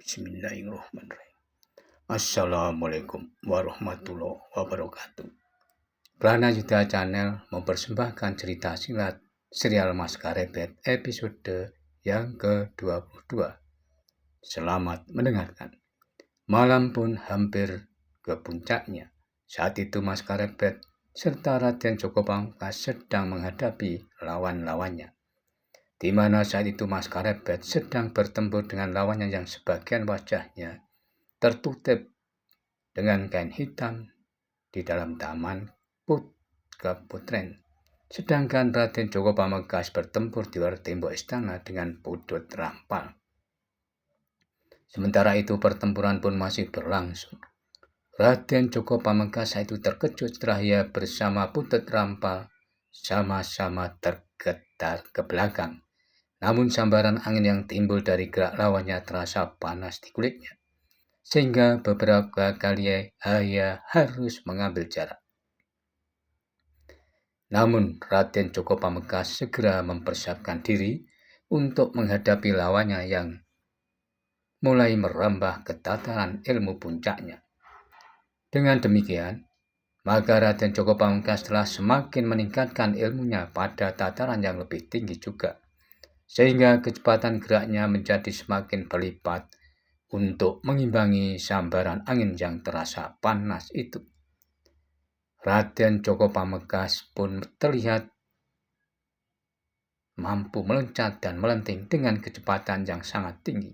Bismillahirrahmanirrahim. Assalamualaikum warahmatullahi wabarakatuh. Prana Yuda Channel mempersembahkan cerita silat serial Mas Karebet episode yang ke-22. Selamat mendengarkan. Malam pun hampir ke puncaknya. Saat itu Mas Karebet serta Raden Joko Pamungkas sedang menghadapi lawan-lawannya. Di mana saat itu Mas Karebet sedang bertempur dengan lawannya yang sebagian wajahnya tertutup dengan kain hitam di dalam taman Keputren. Sedangkan Raden Joko Pamungkas bertempur di luar tembok istana dengan putut rampal. Sementara itu pertempuran pun masih berlangsung. Raden Joko Pamungkas saat itu terkejut setelah ia bersama putut rampal sama-sama tergetar ke belakang. Namun sambaran angin yang timbul dari gerak lawannya terasa panas di kulitnya, sehingga beberapa kali ia harus mengambil jarak. Namun Raden Joko Pamungkas segera mempersiapkan diri untuk menghadapi lawannya yang mulai merambah ke tataran ilmu puncaknya. Dengan demikian, maka Raden Joko Pamungkas telah semakin meningkatkan ilmunya pada tataran yang lebih tinggi juga, sehingga kecepatan geraknya menjadi semakin berlipat untuk mengimbangi sambaran angin yang terasa panas itu. Raden Joko Pamungkas pun terlihat mampu meloncat dan melenting dengan kecepatan yang sangat tinggi.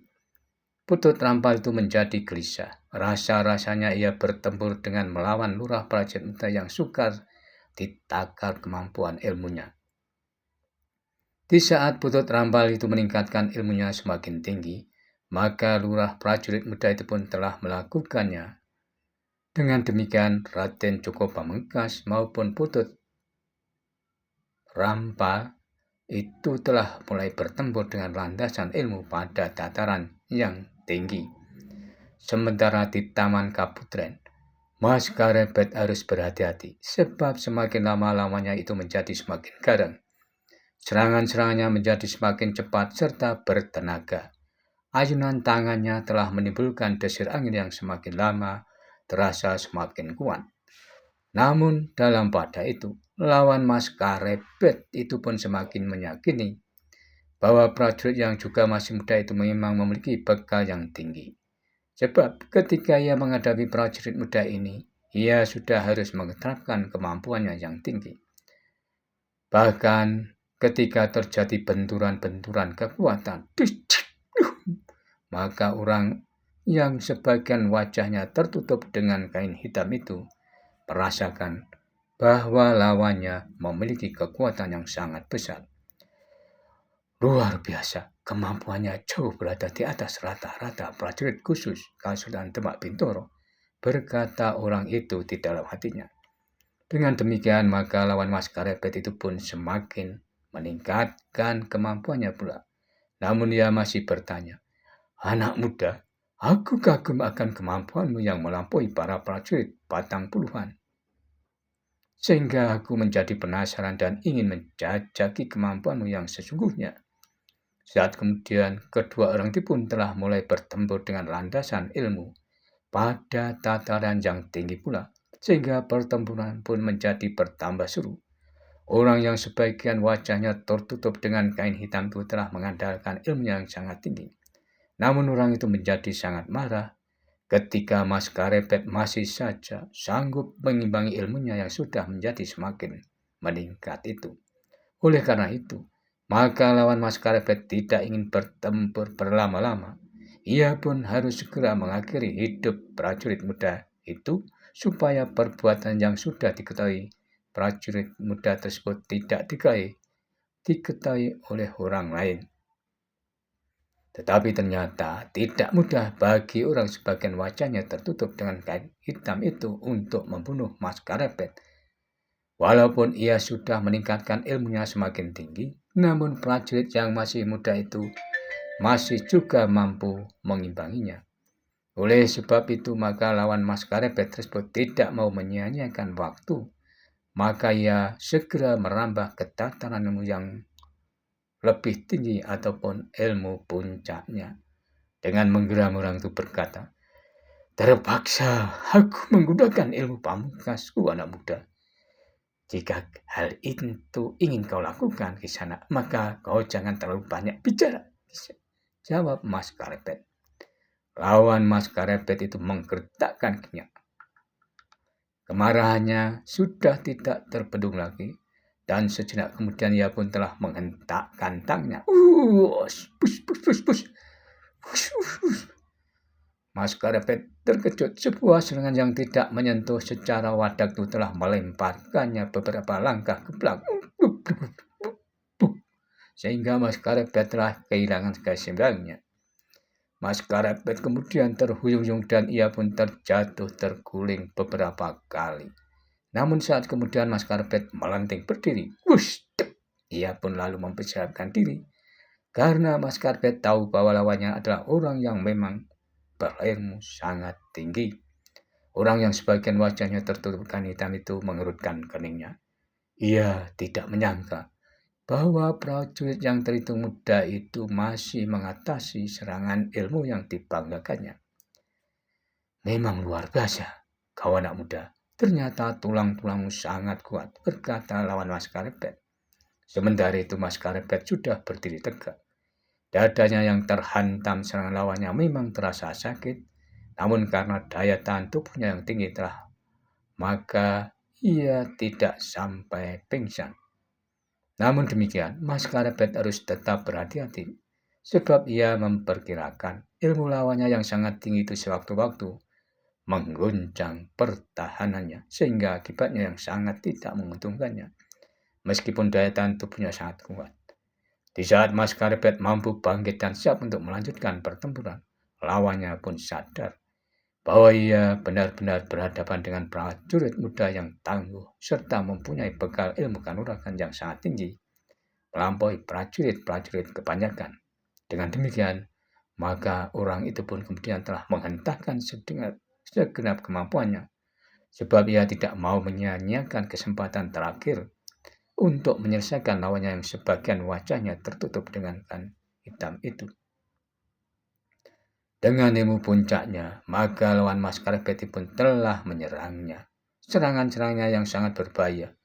Putut rampal itu menjadi gelisah. Rasa-rasanya ia bertempur dengan melawan lurah prajurit muda yang sukar ditakar kemampuan ilmunya. Di saat putut rampal itu meningkatkan ilmunya semakin tinggi, maka lurah prajurit muda itu pun telah melakukannya. Dengan demikian, Raden Joko Pamungkas maupun putut rampal itu telah mulai bertempur dengan landasan ilmu pada tataran yang tinggi. Sementara di Taman Kaputren, Mas Karebet harus berhati-hati, sebab semakin lama lawannya itu menjadi semakin garang. Serangan-serangannya menjadi semakin cepat serta bertenaga. Ayunan tangannya telah menimbulkan desir angin yang semakin lama terasa semakin kuat. Namun dalam pada itu, lawan Mas Karebet itu pun semakin meyakini bahwa prajurit yang juga masih muda itu memang memiliki bekal yang tinggi. Sebab ketika ia menghadapi prajurit muda ini, ia sudah harus menerapkan kemampuannya yang tinggi. Bahkan ketika terjadi benturan-benturan kekuatan, maka orang yang sebagian wajahnya tertutup dengan kain hitam itu merasakan bahwa lawannya memiliki kekuatan yang sangat besar. Luar biasa, kemampuannya jauh berada di atas rata-rata prajurit khusus Kesultanan Demak Bintoro, berkata orang itu di dalam hatinya. Dengan demikian, maka lawan Mas Karebet itu pun semakin meningkatkan kemampuannya pula. Namun ia masih bertanya, "Anak muda, aku kagum akan kemampuanmu yang melampaui para prajurit batang puluhan. Sehingga aku menjadi penasaran dan ingin menjajaki kemampuanmu yang sesungguhnya." Saat kemudian kedua orang itu pun telah mulai bertempur dengan landasan ilmu pada tataran yang tinggi pula, sehingga pertempuran pun menjadi bertambah seru. Orang yang sebagian wajahnya tertutup dengan kain hitam itu telah mengandalkan ilmu yang sangat tinggi. Namun orang itu menjadi sangat marah ketika Mas Karebet masih saja sanggup mengimbangi ilmunya yang sudah menjadi semakin meningkat itu. Oleh karena itu, maka lawan Mas Karebet tidak ingin bertempur berlama-lama. Ia pun harus segera mengakhiri hidup prajurit muda itu supaya perbuatan yang sudah diketahui prajurit muda tersebut tidak diketahui oleh orang lain. Tetapi ternyata tidak mudah bagi orang sebagian wajahnya tertutup dengan kain hitam itu untuk membunuh Mas Karebet. Walaupun ia sudah meningkatkan ilmunya semakin tinggi, namun prajurit yang masih muda itu masih juga mampu mengimbanginya. Oleh sebab itu, maka lawan Mas Karebet tersebut tidak mau menyia-nyiakan waktu. Maka ia segera merambah ke tataran ilmu yang lebih tinggi ataupun ilmu puncaknya. Dengan menggeram orang itu berkata, "Terpaksa aku menggunakan ilmu pamungkasku, anak muda. Jika hal itu ingin kau lakukan di sana, maka kau jangan terlalu banyak bicara," jawab Mas Karepet. Lawan Mas Karepet itu menggertakkan kakinya. Kemarahannya sudah tidak terbendung lagi, dan sejenak kemudian ia pun telah menghentakkan tangannya. Mas Karepet terkejut. Sebuah serangan yang tidak menyentuh secara wadak itu telah melemparkannya beberapa langkah ke belakang, sehingga Mas Karepet telah kehilangan keseimbangannya. Mas Karepet kemudian terhuyung-huyung dan ia pun terjatuh terguling beberapa kali. Namun saat kemudian Mas Karepet melenting berdiri. Ia pun lalu mempersiapkan diri. Karena Mas Karepet tahu bahwa lawannya adalah orang yang memang berilmu sangat tinggi. Orang yang sebagian wajahnya tertutup kain hitam itu mengerutkan keningnya. Ia tidak menyangka bahwa prajurit yang terhitung muda itu masih mengatasi serangan ilmu yang dibanggakannya. "Memang luar biasa, kau anak muda. Ternyata tulang-tulangmu sangat kuat," berkata lawan Mas Karepet. Sementara itu Mas Karepet sudah berdiri tegak. Dadanya yang terhantam serangan lawannya memang terasa sakit, namun karena daya tahan tubuhnya yang tinggi maka ia tidak sampai pingsan. Namun demikian, Mas Karepet harus tetap berhati-hati, sebab ia memperkirakan ilmu lawannya yang sangat tinggi itu sewaktu-waktu mengguncang pertahanannya, sehingga akibatnya yang sangat tidak menguntungkannya, meskipun daya tahan tubuhnya sangat kuat. Di saat Mas Karepet mampu bangkit dan siap untuk melanjutkan pertempuran, lawannya pun sadar bahwa ia benar-benar berhadapan dengan prajurit muda yang tangguh serta mempunyai bekal ilmu kanuragan yang sangat tinggi, melampaui prajurit-prajurit kebanyakan. Dengan demikian, maka orang itu pun kemudian telah menghentakkan segenap kemampuannya, sebab ia tidak mau menyia-nyiakan kesempatan terakhir untuk menyelesaikan lawannya yang sebagian wajahnya tertutup dengan kain hitam itu. Dengan ilmu puncaknya, maka lawan Mas Karepet pun telah menyerangnya. Serangan-serangannya yang sangat berbahaya.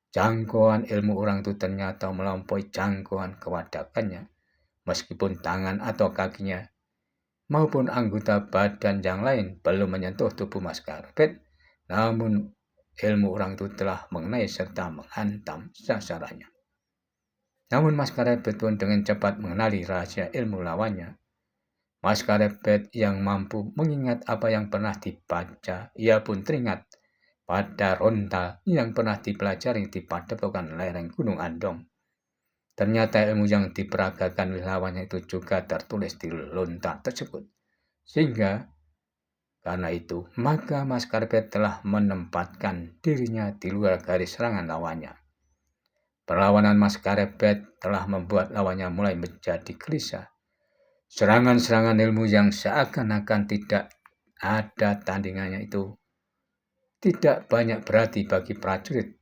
Jangkauan ilmu orang itu ternyata melampaui jangkauan kewadakannya. Meskipun tangan atau kakinya maupun anggota badan yang lain belum menyentuh tubuh Mas Karepet, namun ilmu orang itu telah mengenai serta menghantam sasarannya. Namun Mas Karepet pun dengan cepat mengenali rahasia ilmu lawannya. Mas Karepet yang mampu mengingat apa yang pernah dibaca, ia pun teringat pada rontal yang pernah dipelajari di padepokan lereng Gunung Andong. Ternyata ilmu yang diperagakan oleh lawannya itu juga tertulis di lontar tersebut. Sehingga karena itu, maka Mas Karepet telah menempatkan dirinya di luar garis serangan lawannya. Perlawanan Mas Karepet telah membuat lawannya mulai menjadi gelisah. Serangan-serangan ilmu yang seakan-akan tidak ada tandingannya itu tidak banyak berarti bagi prajurit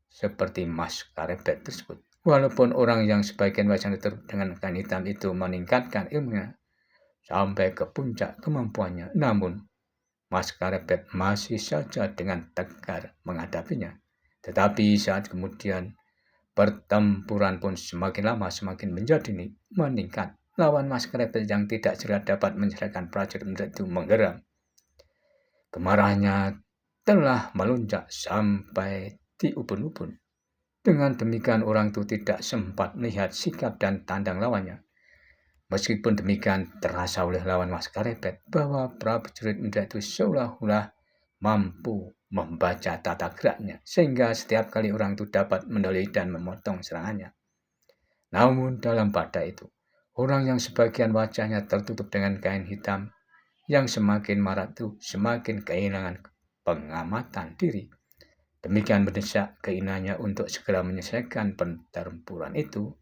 seperti Mas Karepet tersebut. Walaupun orang yang sebagian wajahnya tertutup dengan kain hitam itu meningkatkan ilmunya sampai ke puncak kemampuannya, namun Mas Karepet masih saja dengan tegar menghadapinya. Tetapi saat kemudian pertempuran pun semakin lama semakin meningkat. Lawan Mas Karepet yang tidak segera dapat menyelesaikan prajurit itu menggeram. Kemarahannya telah melonjak sampai di ubun-ubun. Dengan demikian orang itu tidak sempat melihat sikap dan tandang lawannya. Meskipun demikian, terasa oleh lawan Mas Karepet bahwa prajurit muda itu seolah-olah mampu membaca tata geraknya, sehingga setiap kali orang itu dapat mendoleh dan memotong serangannya. Namun dalam pada itu, orang yang sebagian wajahnya tertutup dengan kain hitam, yang semakin marah itu semakin kehilangan pengamatan diri. Demikian mendesak keinginannya untuk segera menyelesaikan pertempuran itu.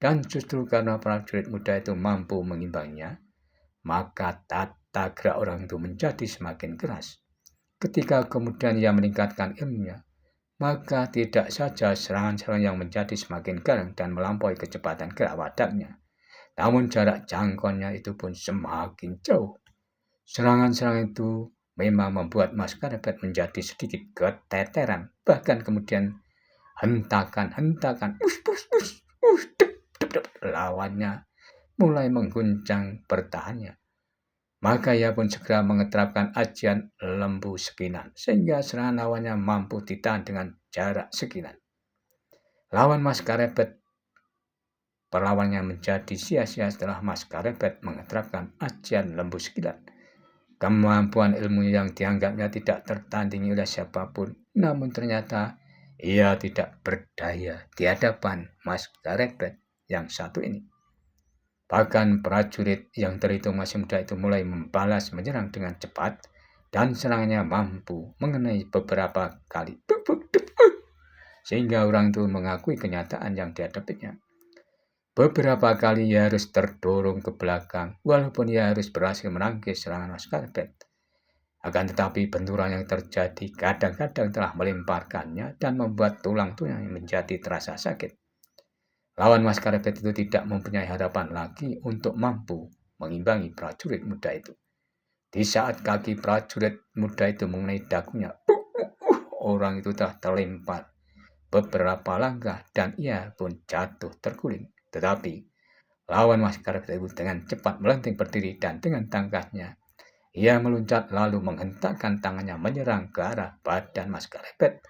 Dan justru karena prajurit muda itu mampu mengimbanginya, maka tata gerak orang itu menjadi semakin keras. Ketika kemudian ia meningkatkan ilmunya, maka tidak saja serangan-serangan yang menjadi semakin garang dan melampaui kecepatan gerak wadaknya, namun jarak jangkauannya itu pun semakin jauh. Serangan-serangan itu memang membuat Mascarepe menjadi sedikit keteteran, bahkan kemudian hentakan, lawannya mulai mengguncang bertahannya. Maka ia pun segera mengeterapkan ajian lembu sekinan, sehingga serangan lawannya mampu ditahan dengan jarak sekinan. Lawan Mascarepe perlawannya menjadi sia-sia setelah Mascarepe mengeterapkan ajian lembu sekilan. Kemampuan ilmu yang dianggapnya tidak tertandingi oleh siapapun, namun ternyata ia tidak berdaya di hadapan Mascarepe yang satu ini. Bahkan prajurit yang terhitung masih muda itu mulai membalas menyerang dengan cepat dan serangannya mampu mengenai beberapa kali. Sehingga orang itu mengakui kenyataan yang dihadapinya. Beberapa kali ia harus terdorong ke belakang walaupun ia harus berhasil menangkis serangan Mascarepe. Akan tetapi benturan yang terjadi kadang-kadang telah melemparkannya dan membuat tulang-tulangnya menjadi terasa sakit. Lawan Mascarepe itu tidak mempunyai harapan lagi untuk mampu mengimbangi prajurit muda itu. Di saat kaki prajurit muda itu mengenai dagunya, orang itu telah terlempar beberapa langkah dan ia pun jatuh terguling. Tetapi lawan Mascarepe itu dengan cepat melenting berdiri dan dengan tangkasnya ia meluncat lalu menghentakkan tangannya menyerang ke arah badan Mascarepe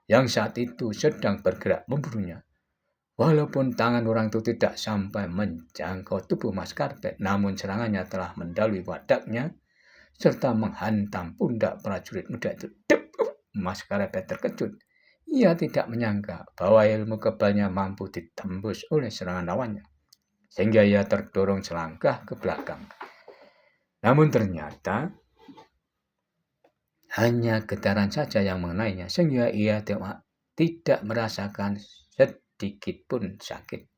yang saat itu sedang bergerak memburunya. Walaupun tangan orang itu tidak sampai menjangkau tubuh Mascarepe, namun serangannya telah mendalui wadaknya serta menghantam pundak prajurit muda itu. Mascarepe terkejut. Ia tidak menyangka bahwa ilmu kebalnya mampu ditembus oleh serangan lawannya, sehingga ia terdorong selangkah ke belakang. Namun ternyata hanya getaran saja yang mengenainya, sehingga ia tidak merasakan sedikit pun sakit.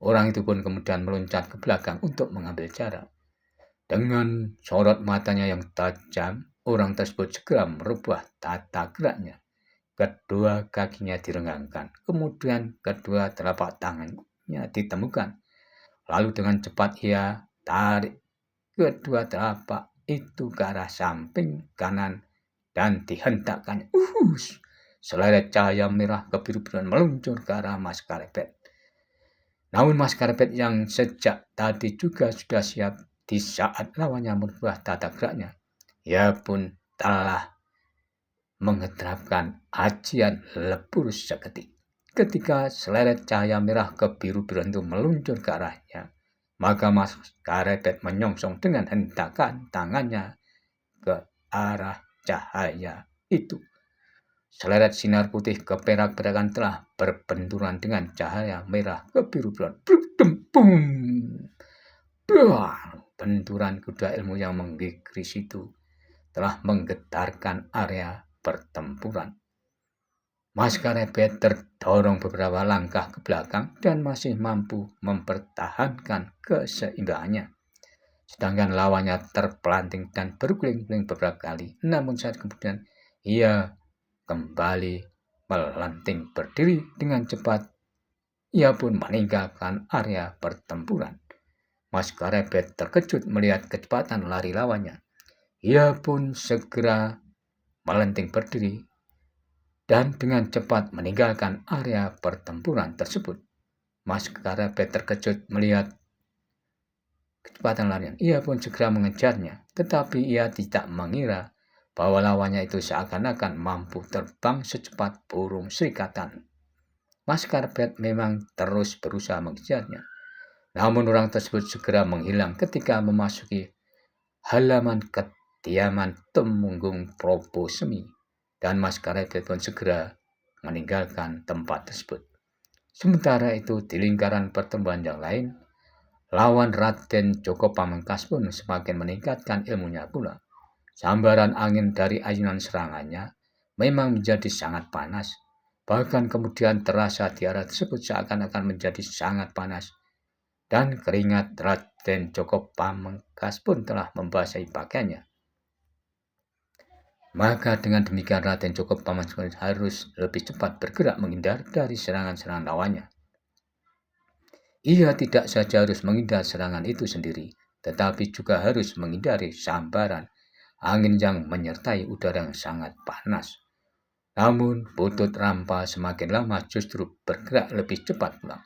Orang itu pun kemudian meloncat ke belakang untuk mengambil jarak. Dengan sorot matanya yang tajam, orang tersebut segera merubah tata geraknya. Kedua kakinya direnggangkan, kemudian kedua telapak tangannya ditemukan. Lalu dengan cepat ia tarik kedua telapak itu ke arah samping kanan dan dihentakkannya. Seleret cahaya merah kebiru-biruan meluncur ke arah Mascarepe. Namun Mascarepe yang sejak tadi juga sudah siap di saat lawannya merubah tata geraknya, ia pun telah mengeterapkan ajian lebur seketik. Ketika seleret cahaya merah kebiru-biruan itu meluncur ke arahnya, maka Mascarepe menyongsong dengan hentakan tangannya ke arah cahaya itu. Seleret sinar putih keperak-perakan telah berbenturan dengan cahaya merah kebiru-biruan. Benturan kuda ilmu yang menggigris itu telah menggetarkan area pertempuran. Mascarepe terdorong beberapa langkah ke belakang dan masih mampu mempertahankan keseimbangannya. Sedangkan lawannya terpelanting dan berguling-guling beberapa kali. Namun saat kemudian ia kembali melenting berdiri dengan cepat. Ia pun meninggalkan area pertempuran. Mascarepe terkejut melihat kecepatan lari lawannya. Ia pun segera melenting berdiri dan dengan cepat meninggalkan area pertempuran tersebut. Mascarepe terkejut melihat kecepatan larian. Ia pun segera mengejarnya, tetapi ia tidak mengira bahwa lawannya itu seakan-akan mampu terbang secepat burung serigatan. Mascarepe memang terus berusaha mengejarnya. Namun orang tersebut segera menghilang ketika memasuki halaman kediaman Temunggung Prabu Semi. Dan Mascarepe pun segera meninggalkan tempat tersebut. Sementara itu di lingkaran pertempuran yang lain, lawan Raden Djoko Pamungkas pun semakin meningkatkan ilmunya pula. Sambaran angin dari ayunan serangannya memang menjadi sangat panas. Bahkan kemudian terasa di arah tersebut seakan-akan menjadi sangat panas. Dan keringat Raden Djoko Pamungkas pun telah membasahi pakaiannya. Maka dengan demikian Raden Joko Pamungkas harus lebih cepat bergerak menghindar dari serangan-serangan lawannya. Ia tidak saja harus menghindar serangan itu sendiri, tetapi juga harus menghindari sambaran angin yang menyertai udara yang sangat panas. Namun, Butut Rampa semakin lama justru bergerak lebih cepat pula,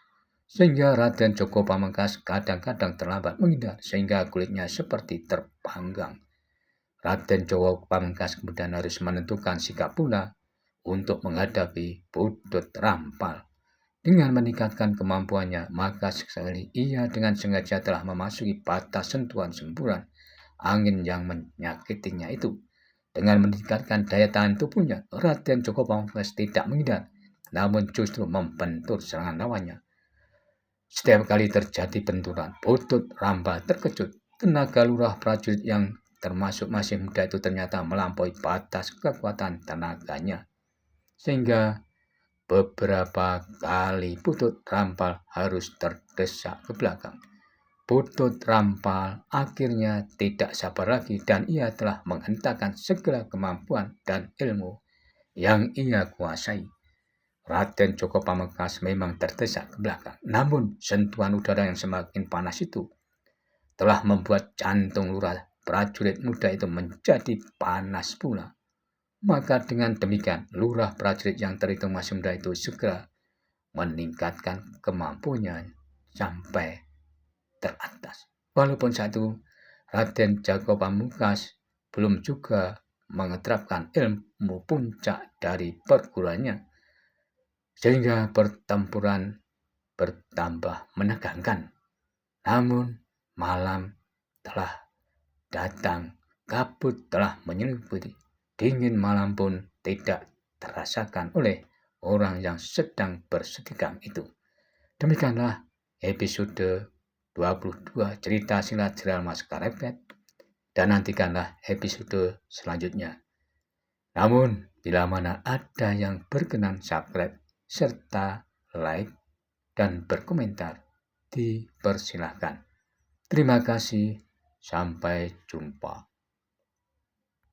sehingga Raden Joko Pamungkas kadang-kadang terlambat menghindar sehingga kulitnya seperti terpanggang. Raden Joko Pamungkas kemudian harus menentukan sikap pula untuk menghadapi Butut Rampal. Dengan meningkatkan kemampuannya, maka sekali ia dengan sengaja telah memasuki batas sentuhan semburan angin yang menyakitinya itu. Dengan meningkatkan daya tahan tubuhnya, Raden Joko Pamungkas tidak menghindar, namun justru membentur serangan lawannya. Setiap kali terjadi benturan, Butut Rampal terkejut. Tenaga lurah prajurit yang termasuk masih muda itu ternyata melampaui batas kekuatan tenaganya. Sehingga beberapa kali Butut Rampal harus terdesak ke belakang. Butut Rampal akhirnya tidak sabar lagi dan ia telah menghentakkan segala kemampuan dan ilmu yang ia kuasai. Raden Joko Pamungkas memang terdesak ke belakang, namun sentuhan udara yang semakin panas itu telah membuat jantung lurah prajurit muda itu menjadi panas pula. Maka dengan demikian, lurah prajurit yang terhitung masih muda itu segera meningkatkan kemampuannya sampai teratas. Walaupun saat itu Raden Joko Pamungkas belum juga mengeterapkan ilmu puncak dari perguruannya, sehingga pertempuran bertambah menegangkan. Namun malam telah datang, kabut telah menyelimuti. Dingin malam pun tidak terasakan oleh orang yang sedang bersedekam itu. Demikianlah episode 22 cerita silat serial Mas Karepet, dan nantikanlah episode selanjutnya. Namun, bila mana ada yang berkenan subscribe serta like dan berkomentar, dipersilahkan. Terima kasih, sampai jumpa.